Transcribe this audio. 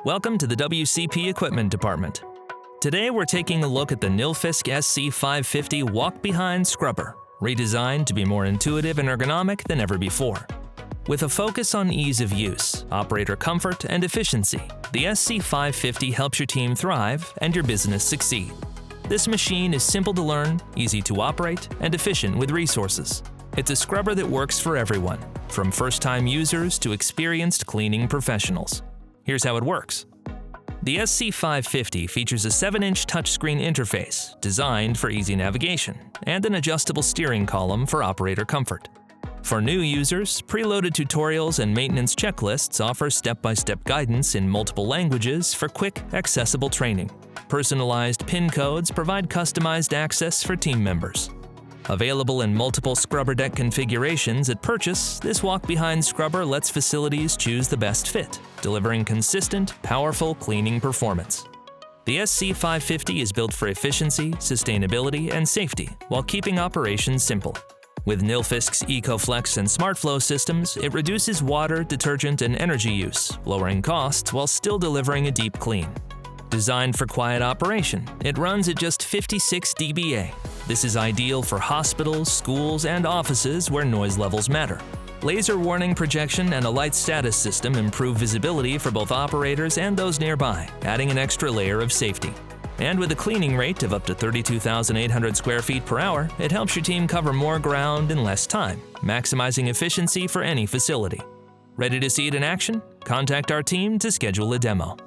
Welcome to the WCP Equipment Department. Today we're taking a look at the Nilfisk SC550 walk-behind scrubber, redesigned to be more intuitive and ergonomic than ever before. With a focus on ease of use, operator comfort, and efficiency, the SC550 helps your team thrive and your business succeed. This machine is simple to learn, easy to operate, and efficient with resources. It's a scrubber that works for everyone, from first-time users to experienced cleaning professionals. Here's how it works. The SC550 features a 7-inch touchscreen interface designed for easy navigation and an adjustable steering column for operator comfort. For new users, preloaded tutorials and maintenance checklists offer step-by-step guidance in multiple languages for quick, accessible training. Personalized PIN codes provide customized access for team members. Available in multiple scrubber deck configurations at purchase, this walk-behind scrubber lets facilities choose the best fit, delivering consistent, powerful cleaning performance. The SC550 is built for efficiency, sustainability, and safety while keeping operations simple. With Nilfisk's Ecoflex and SmartFlow systems, it reduces water, detergent, and energy use, lowering costs while still delivering a deep clean. Designed for quiet operation, it runs at just 56 dBA. This is ideal for hospitals, schools, and offices where noise levels matter. Laser warning projection and a light status system improve visibility for both operators and those nearby, adding an extra layer of safety. And with a cleaning rate of up to 32,800 square feet per hour, it helps your team cover more ground in less time, maximizing efficiency for any facility. Ready to see it in action? Contact our team to schedule a demo.